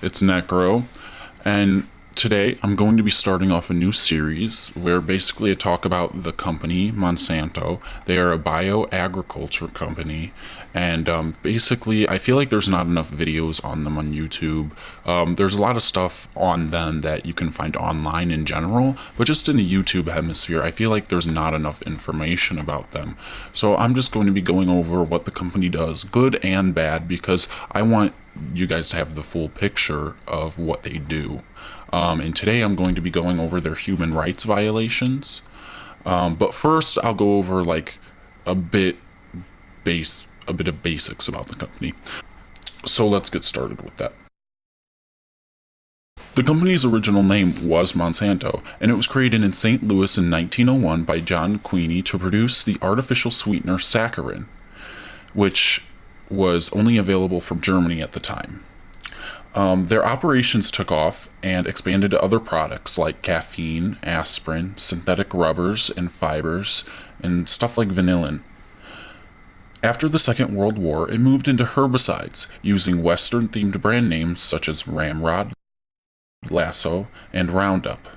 It's Necro, and today I'm going to be starting off a new series where basically I talk about the company Monsanto. They are a bioagriculture company, and basically I feel like there's not enough videos on them on YouTube. There's a lot of stuff on them that you can find online in general, but just in the YouTube hemisphere, I feel like there's not enough information about them. So I'm just going to be going over what the company does, good and bad, because I want you guys to have the full picture of what they do. And today I'm going to be going over their human rights violations. But first, I'll go over like a bit of basics about the company. So let's get started with that. The company's original name was Monsanto, and it was created in St. Louis in 1901 by John Queeny to produce the artificial sweetener saccharin, which was only available from Germany at the time. Their operations took off and expanded to other products like caffeine, aspirin, synthetic rubbers and fibers, and stuff like vanillin. After the Second World War, it moved into herbicides, using Western-themed brand names such as Ramrod, Lasso, and Roundup.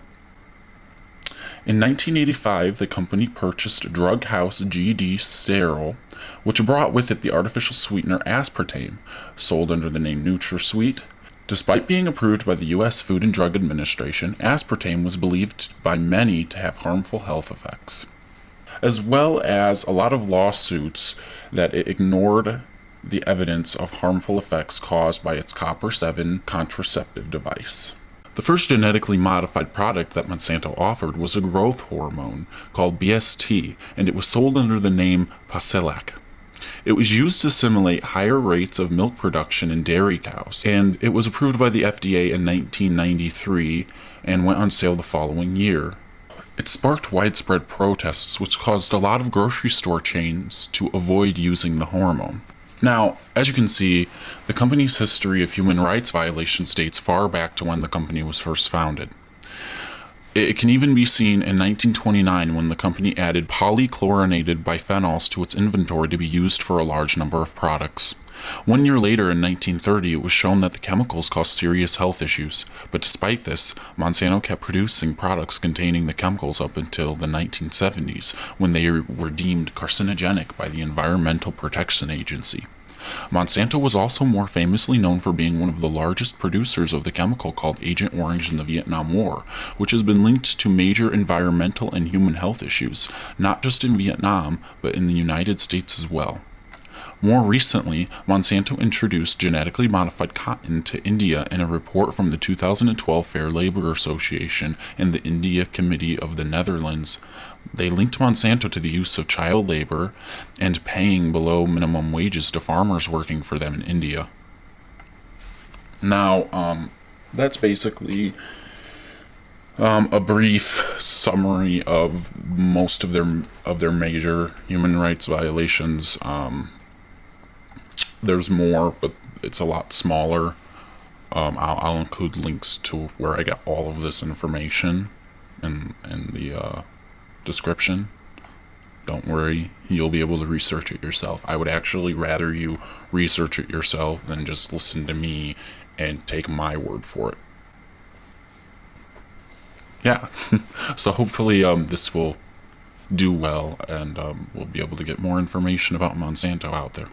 In 1985, the company purchased drug house GD Sterol, which brought with it the artificial sweetener aspartame, sold under the name NutraSweet. Despite being approved by the U.S. Food and Drug Administration, aspartame was believed by many to have harmful health effects, as well as a lot of lawsuits that it ignored the evidence of harmful effects caused by its copper-7 contraceptive device. The first genetically modified product that Monsanto offered was a growth hormone called BST, and it was sold under the name Pasilac. It was used to simulate higher rates of milk production in dairy cows, and it was approved by the FDA in 1993 and went on sale the following year. It sparked widespread protests, which caused a lot of grocery store chains to avoid using the hormone. Now, as you can see, the company's history of human rights violations dates far back to when the company was first founded. It can even be seen in 1929 when the company added polychlorinated biphenyls to its inventory to be used for a large number of products. 1 year later, in 1930, it was shown that the chemicals caused serious health issues, but despite this, Monsanto kept producing products containing the chemicals up until the 1970s, when they were deemed carcinogenic by the Environmental Protection Agency. Monsanto was also more famously known for being one of the largest producers of the chemical called Agent Orange in the Vietnam War, which has been linked to major environmental and human health issues, not just in Vietnam, but in the United States as well. More recently, Monsanto introduced genetically modified cotton to India in a report from the 2012 Fair Labor Association and the India Committee of the Netherlands. They linked Monsanto to the use of child labor and paying below minimum wages to farmers working for them in India. Now, that's basically a brief summary of most of their major human rights violations. There's more, but it's a lot smaller. I'll include links to where I got all of this information in the description. Don't worry, you'll be able to research it yourself. I would actually rather you research it yourself than just listen to me and take my word for it. Yeah, so hopefully this will do well, and we'll be able to get more information about Monsanto out there.